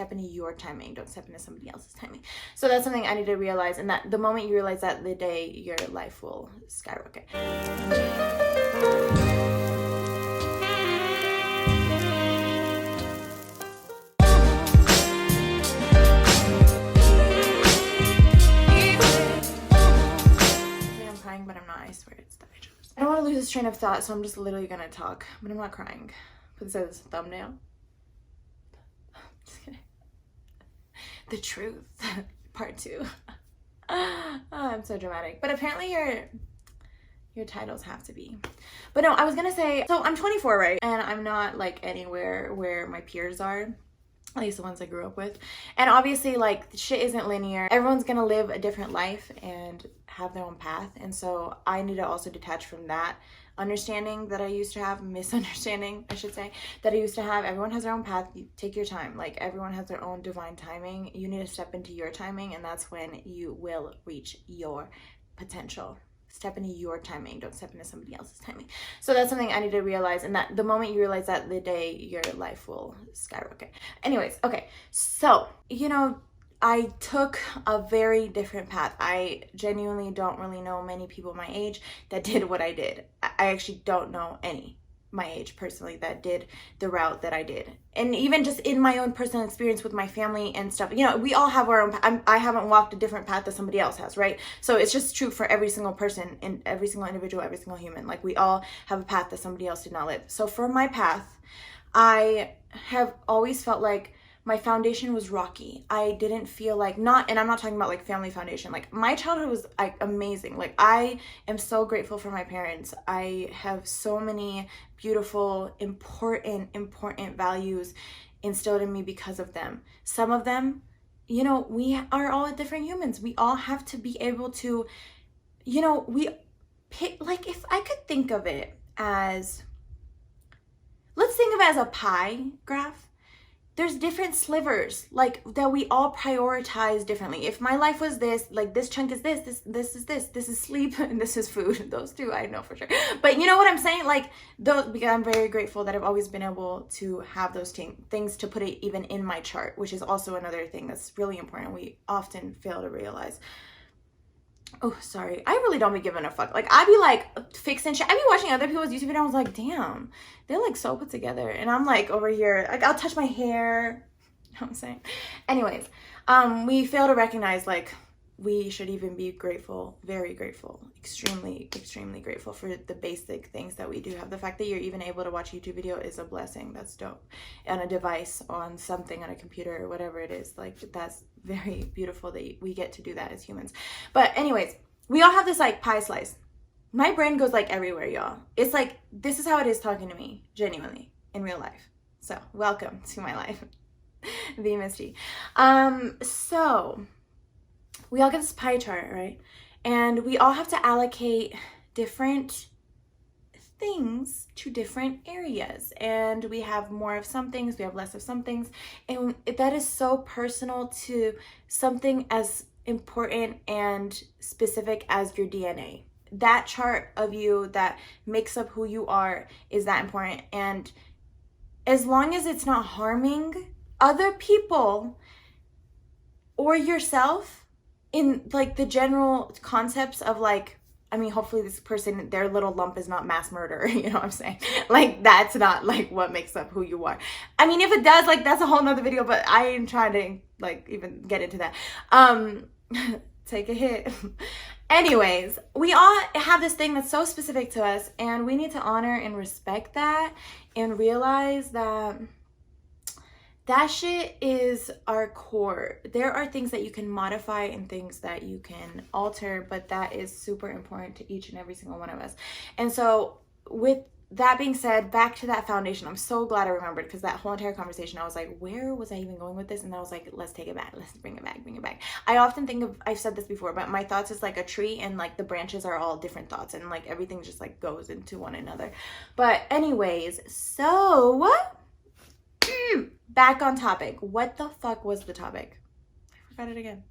Step into your timing. Don't step into somebody else's timing. So that's something I need to realize. And that the moment you realize that, the day your life will skyrocket. I'm crying, but I'm not. I swear it's the visuals. I don't want to lose this train of thought, so I'm just literally gonna talk, but I'm not crying. Put this as a thumbnail. Just kidding. The truth, part 2. Oh, I'm so dramatic. But apparently your titles have to be. But no, I was gonna say, so I'm 24, right? And I'm not like anywhere where my peers are, at least the ones I grew up with. And obviously, like, shit isn't linear. Everyone's gonna live a different life and have their own path. And so I need to also detach from that understanding that I used to have, misunderstanding, I should say, that I used to have. Everyone has their own path. You take your time. Like, everyone has their own divine timing. You need to step into your timing, and that's when you will reach your potential. Step into your timing. Don't step into somebody else's timing. So that's something I need to realize. And that the moment you realize that, the day your life will skyrocket. Anyways, okay. So, you know, I took a very different path. I genuinely don't really know many people my age that did what I did. I actually don't know any my age personally that did the route that I did. And even just in my own personal experience with my family and stuff, you know, we all have our own, I haven't walked a different path that somebody else has, right? So it's just true for every single person and every single individual, every single human. Like, we all have a path that somebody else did not live. So for my path, I have always felt like my foundation was rocky. I didn't feel like, and I'm not talking about like family foundation. Like, my childhood was like amazing. Like, I am so grateful for my parents. I have so many beautiful, important values instilled in me because of them. Some of them, you know, we are all different humans. We all have to be able to, you know, we pick, like, if I could think of it as, let's think of it as a pie graph. There's different slivers, like, that we all prioritize differently. If my life was this, like, this chunk is this is this is sleep, and this is food. Those two I know for sure. But you know what I'm saying? Like, those, because I'm very grateful that I've always been able to have those things to put it even in my chart, which is also another thing that's really important. We often fail to realize. Oh, sorry. I really don't be giving a fuck. Like, I'd be like fixing shit. I'd be watching other people's YouTube videos. I was like, damn, they're like so put together. And I'm like over here, like, I'll touch my hair. You know what I'm saying? Anyways, we fail to recognize, like, we should even be grateful, very grateful, extremely grateful for the basic things that we do have. The fact that you're even able to watch a YouTube video is a blessing. That's dope. On a device, on something, on a computer, or whatever it is, like, that's very beautiful that we get to do that as humans. But anyways, we all have this like pie slice. My brain goes like everywhere, y'all. It's like, this is how it is talking to me, genuinely, in real life. So welcome to my life. The Misty. So we all get this pie chart, right? And we all have to allocate different things to different areas. And we have more of some things, we have less of some things. And that is so personal to something as important and specific as your DNA. That chart of you that makes up who you are is that important. And as long as it's not harming other people or yourself, in like the general concepts of, like, I mean, hopefully this person, their little lump is not mass murder, you know what I'm saying? Like, that's not like what makes up who you are. I mean, if it does, like, that's a whole nother video, but I ain't trying to like even get into that. Take a hit. Anyways, we all have this thing that's so specific to us, and we need to honor and respect that and realize that that shit is our core. There are things that you can modify and things that you can alter, but that is super important to each and every single one of us. And so with that being said, back to that foundation, I'm so glad I remembered, because that whole entire conversation, I was like, where was I even going with this? And I was like, let's take it back. Let's bring it back. I often think of, I've said this before, but my thoughts is like a tree, and like the branches are all different thoughts, and like everything just like goes into one another. But anyways, so back on topic. What the fuck was the topic? I forgot it again.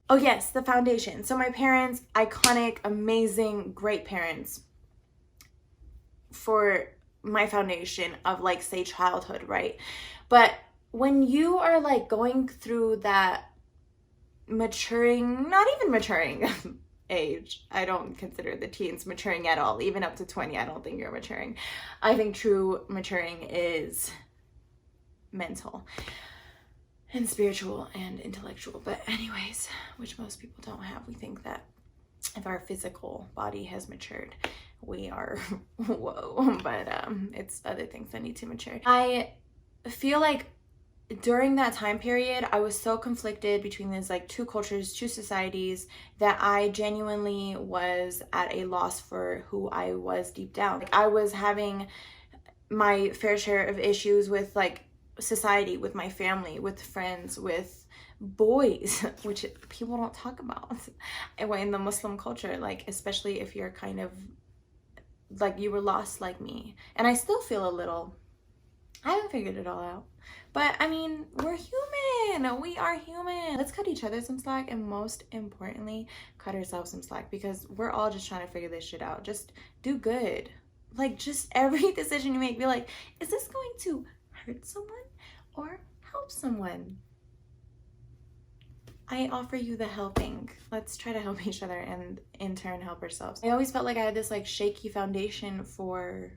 Oh yes, the foundation. So my parents, iconic, amazing, great parents for my foundation of, like, say, childhood, right? But when you are like going through that maturing, not even maturing age, I don't consider the teens maturing at all. Even up to 20, I don't think you're maturing. I think true maturing is mental and spiritual and intellectual. But anyways, which most people don't have. We think that if our physical body has matured, we are whoa, but it's other things that need to mature. I feel like during that time period, I was so conflicted between these like two cultures, two societies, that I genuinely was at a loss for who I was deep down. Like, I was having my fair share of issues with like society, with my family, with friends, with boys, which people don't talk about in the Muslim culture, like especially if you're kind of like you were lost like me. And I still feel a little, I haven't figured it all out. But I mean, we're human. We are human. Let's cut each other some slack, and most importantly, cut ourselves some slack, because we're all just trying to figure this shit out. Just do good. Like, just every decision you make, be like, is this going to hurt someone or help someone? I offer you the helping. Let's try to help each other and in turn help ourselves. I always felt like I had this like shaky foundation for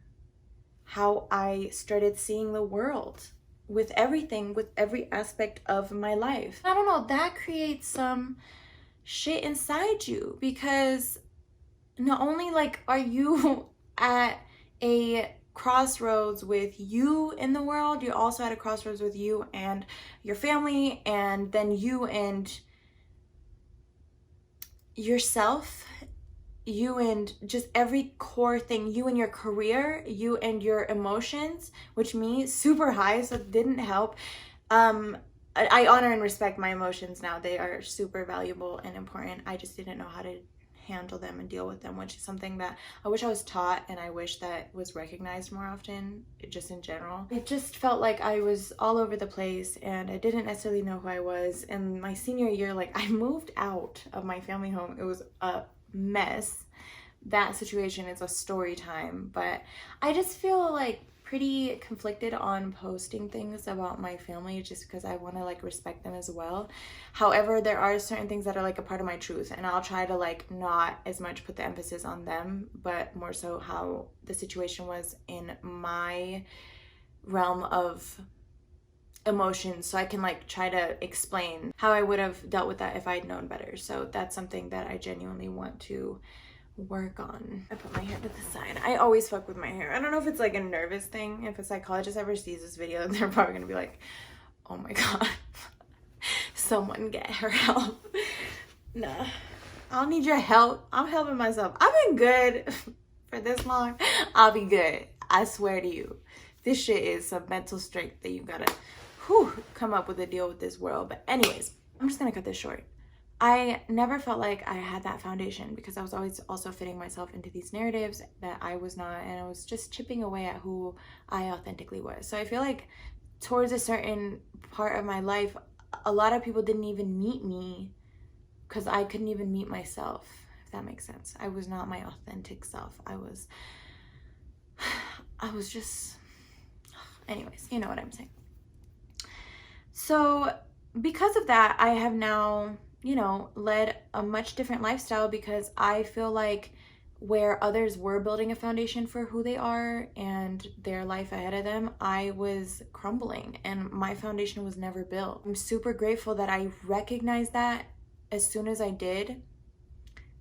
how I started seeing the world, with everything, with every aspect of my life. I don't know, that creates some shit inside you, because not only like are you at a crossroads with you in the world, you're also at a crossroads with you and your family, and then you and yourself, you and just every core thing, you and your career, you and your emotions, which me, super high, so it didn't help. I honor and respect my emotions now. They are super valuable and important. I just didn't know how to handle them and deal with them, which is something that I wish I was taught, and I wish that was recognized more often, just in general. It just felt like I was all over the place, and I didn't necessarily know who I was. And my senior year, like, I moved out of my family home. It was a mess. That situation is a story time, but I just feel like pretty conflicted on posting things about my family, just because I want to like respect them as well. However, there are certain things that are like a part of my truth, and I'll try to like not as much put the emphasis on them, but more so how the situation was in my realm of emotions, so I can like try to explain how I would have dealt with that if I'd known better. So that's something that I genuinely want to work on. I put my hair to the side. I always fuck with my hair. I don't know if it's like a nervous thing. If a psychologist ever sees this video, they're probably gonna be like, oh my god, someone get her help. Nah, I don't need your help. I'm helping myself. I've been good for this long. I'll be good. I swear to you. This shit is some mental strength that you gotta come up with a deal with this world. But anyways, I'm just gonna cut this short. I never felt like I had that foundation, because I was always also fitting myself into these narratives that I was not, and I was just chipping away at who I authentically was. So I feel like towards a certain part of my life, a lot of people didn't even meet me because I couldn't even meet myself, if that makes sense. I was not my authentic self. I was just, anyways, you know what I'm saying. So because of that, I have now, you know, led a much different lifestyle, because I feel like where others were building a foundation for who they are and their life ahead of them, I was crumbling and my foundation was never built. I'm super grateful that I recognized that as soon as I did,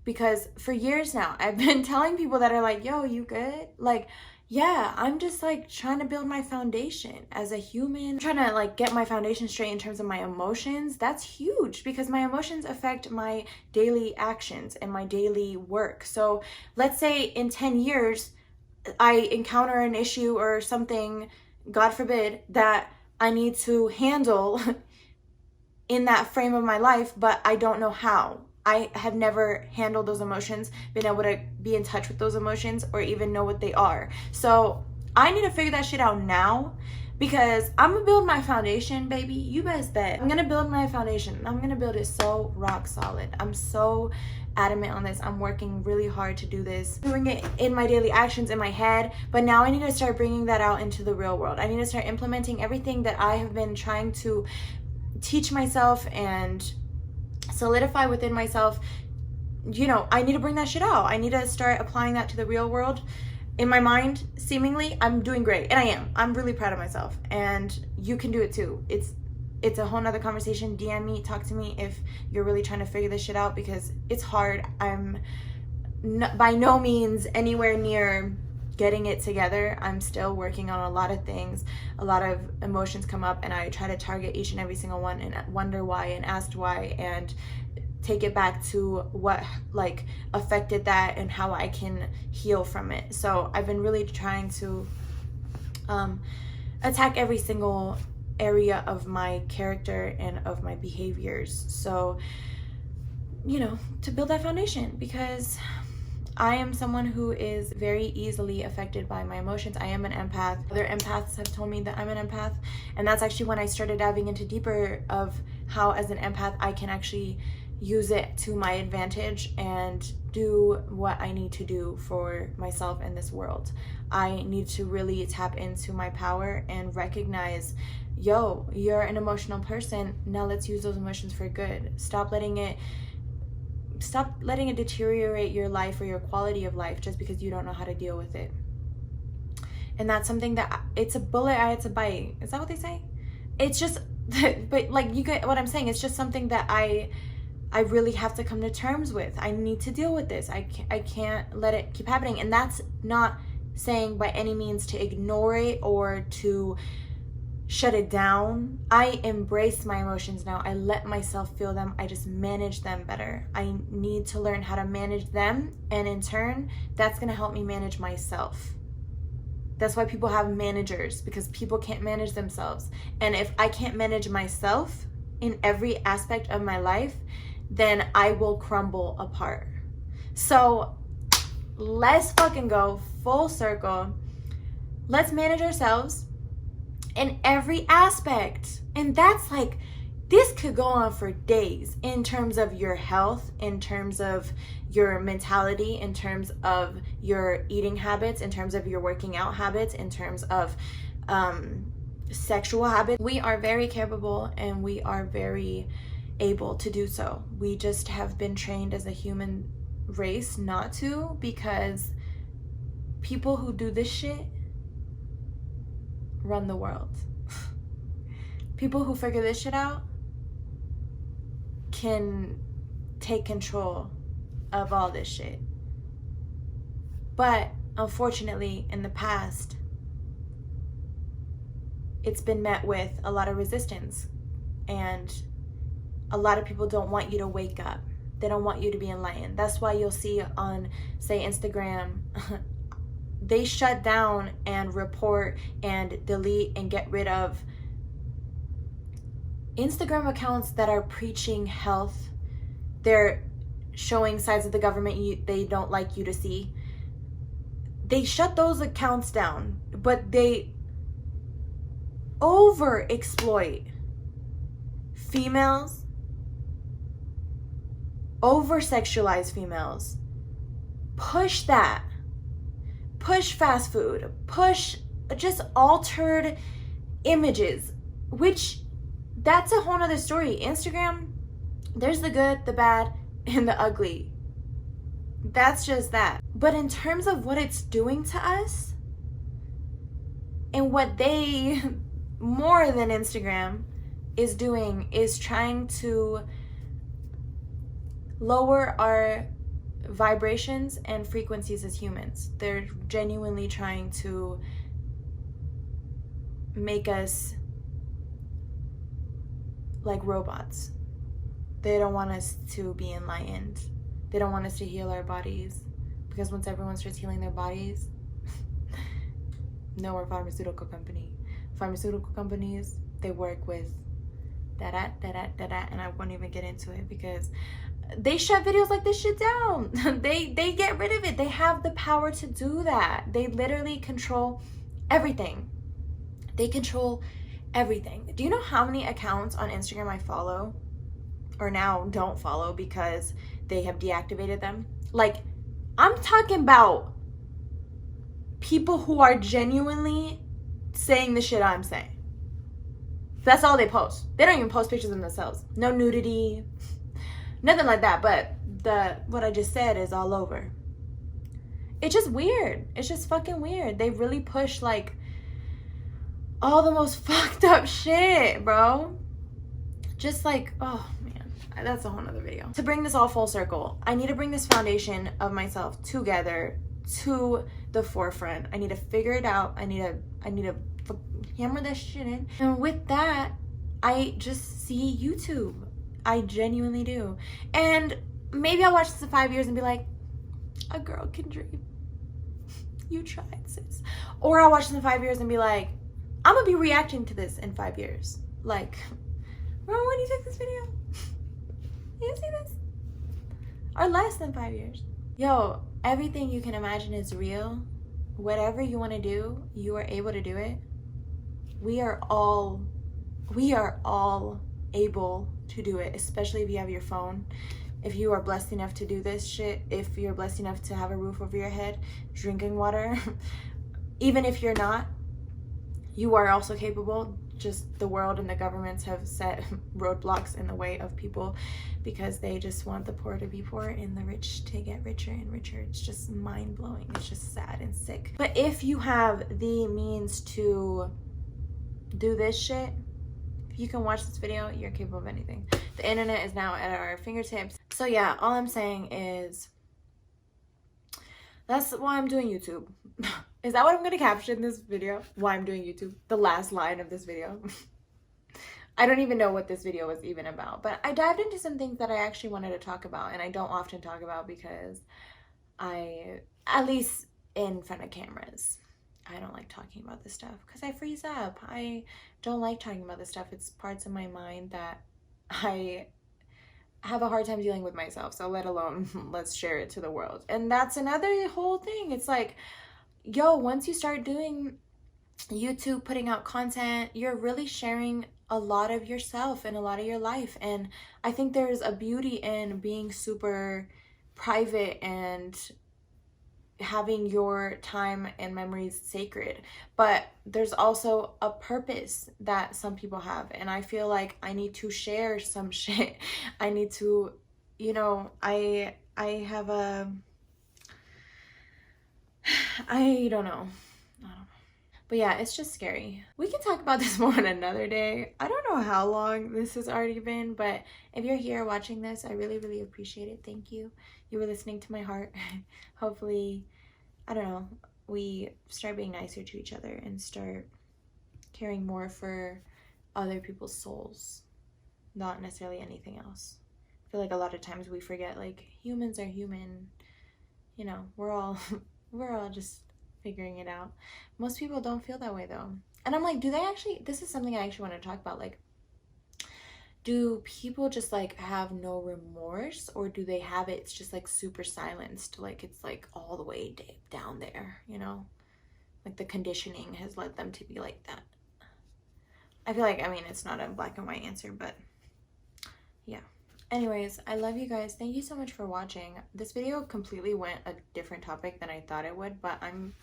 because for years now, I've been telling people that are like, yo, you good? Like, yeah, I'm just like trying to build my foundation as a human. I'm trying to like get my foundation straight in terms of my emotions. That's huge, because my emotions affect my daily actions and my daily work. So let's say in 10 years, I encounter an issue or something, God forbid, that I need to handle in that frame of my life, but I don't know how. I have never handled those emotions, been able to be in touch with those emotions, or even know what they are. So I need to figure that shit out now, because I'm gonna build my foundation, baby. You best bet. I'm gonna build my foundation. I'm gonna build it so rock solid. I'm so adamant on this. I'm working really hard to do this, doing it in my daily actions in my head, but now I need to start bringing that out into the real world. I need to start implementing everything that I have been trying to teach myself and solidify within myself. You know, I need to bring that shit out. I need to start applying that to the real world. In my mind, seemingly, I'm doing great, and I am. I'm really proud of myself, and you can do it too. It's a whole nother conversation. DM me, talk to me if you're really trying to figure this shit out, because it's hard. I'm by no means anywhere near getting it together. I'm still working on a lot of things. A lot of emotions come up, and I try to target each and every single one and wonder why and ask why and take it back to what like affected that and how I can heal from it. So I've been really trying to attack every single area of my character and of my behaviors, so you know, to build that foundation, because I am someone who is very easily affected by my emotions. I am an empath. Other empaths have told me that I'm an empath, and that's actually when I started diving into deeper of how as an empath I can actually use it to my advantage and do what I need to do for myself in this world. I need to really tap into my power and recognize, yo, you're an emotional person. Now let's use those emotions for good. Stop letting it deteriorate your life or your quality of life just because you don't know how to deal with it. And that's something that it's a bullet I had to bite. Is that what they say? It's just, but like, you get what I'm saying. It's just something that I really have to come to terms with. I need to deal with this. I can't let it keep happening. And that's not saying by any means to ignore it or to shut it down. I embrace my emotions now. I let myself feel them. I just manage them better. I need to learn how to manage them, and in turn, that's going to help me manage myself. That's why people have managers, because people can't manage themselves. And if I can't manage myself in every aspect of my life, then I will crumble apart. So let's fucking go full circle. Let's manage ourselves in every aspect. And that's like, this could go on for days in terms of your health, in terms of your mentality, in terms of your eating habits, in terms of your working out habits, in terms of sexual habits. We are very capable and we are very able to do so. We just have been trained as a human race not to, because people who do this shit run the world. People who figure this shit out can take control of all this shit. But unfortunately, in the past, it's been met with a lot of resistance, and a lot of people don't want you to wake up. They don't want you to be enlightened. That's why you'll see on, say, Instagram, they shut down and report and delete and get rid of Instagram accounts that are preaching health. They're showing sides of the government they don't like you to see. They shut those accounts down, but they over-exploit females, over-sexualize females, push that, push fast food, push just altered images, which that's a whole nother story. Instagram, there's the good, the bad, and the ugly. That's just that. But in terms of what it's doing to us, and what they, more than Instagram, is doing, is trying to lower our vibrations and frequencies as humans. They're genuinely trying to make us like robots. They don't want us to be enlightened. They don't want us to heal our bodies, because once everyone starts healing their bodies, no more pharmaceutical company. Pharmaceutical companies, they work with that, and I won't even get into it because they shut videos like this shit down. They get rid of it. They have the power to do that. They literally control everything. They control everything. Do you know how many accounts on Instagram I follow or now don't follow because they have deactivated them? Like, I'm talking about people who are genuinely saying the shit I'm saying. That's all they post. They don't even post pictures of themselves. No nudity, nothing like that. But what I just said is all over. It's just weird. It's just fucking weird. They really push like all the most fucked up shit, bro. Just like, oh man, that's a whole nother video. To bring this all full circle, I need to bring this foundation of myself together to the forefront. I need to figure it out. I need to hammer this shit in. And with that, I just see YouTube. I genuinely do. And maybe I'll watch this in 5 years and be like, a girl can dream. You tried, sis. Or I'll watch this in 5 years and be like, I'm gonna be reacting to this in 5 years. Like, bro, when you took this video? You see this? Or less than 5 years. Yo, everything you can imagine is real. Whatever you want to do, you are able to do it. We are all able to do it, especially if you have your phone. If you are blessed enough to do this shit, if you're blessed enough to have a roof over your head, drinking water, even if you're not, you are also capable. Just the world and the governments have set roadblocks in the way of people because they just want the poor to be poor and the rich to get richer and richer. It's just mind-blowing. It's just sad and sick. But if you have the means to do this shit, if you can watch this video, you're capable of anything. The internet is now at our fingertips. So yeah, all I'm saying is that's why I'm doing YouTube. Is that what I'm gonna capture in this video? Why I'm doing YouTube? The last line of this video. I don't even know what this video was even about, but I dived into some things that I actually wanted to talk about, and I don't often talk about because at least in front of cameras, I don't like talking about this stuff because I freeze up. I don't like talking about this stuff. It's parts of my mind that I have a hard time dealing with myself, so let alone let's share it to the world. And that's another whole thing. It's like, yo, once you start doing YouTube, putting out content, you're really sharing a lot of yourself and a lot of your life. And I think there's a beauty in being super private and having your time and memories sacred, but there's also a purpose that some people have, and I feel like I need to share some shit. I need to, you know, I have a, I don't know. But yeah, it's just scary. We can talk about this more on another day. I don't know how long this has already been, but if you're here watching this, I really, really appreciate it. Thank you. You were listening to my heart. Hopefully, I don't know, we start being nicer to each other and start caring more for other people's souls, not necessarily anything else. I feel like a lot of times we forget, like, humans are human. You know, we're all just figuring it out. Most people don't feel that way though. And I'm like, do they actually, this is something I actually want to talk about, like, do people just like have no remorse, or do they have it, it's just like super silenced, like it's like all the way down there, you know, like the conditioning has led them to be like that. I feel like, I mean, it's not a black and white answer, but yeah. Anyways, I love you guys. Thank you so much for watching. This video completely went a different topic than I thought it would, but I'm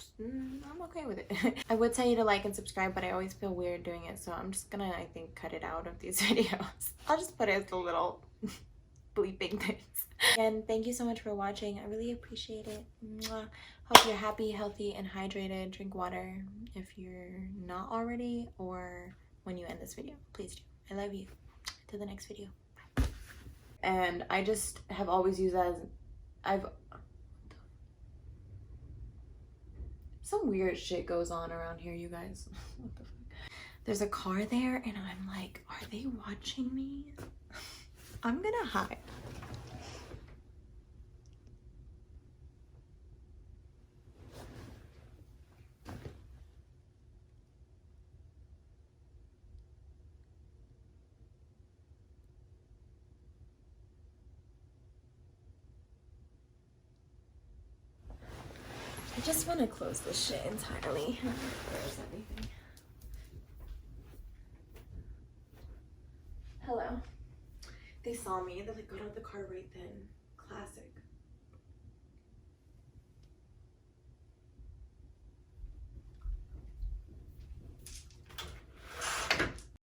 okay with it. I would tell you to like and subscribe, but I always feel weird doing it, so I'm just gonna, I think, cut it out of these videos. I'll just put it as the little bleeping things. And thank you so much for watching. I really appreciate it. Mwah. Hope you're happy, healthy, and hydrated. Drink water if you're not already, or when you end this video. Please do. I love you. To the next video. And I just have always used that as, some weird shit goes on around here, you guys. What the fuck? There's a car there and I'm like, are they watching me? I'm gonna hide. I just want to close this shit entirely. Where's everything? Hello. They saw me. They're like, got out of the car right then. Classic.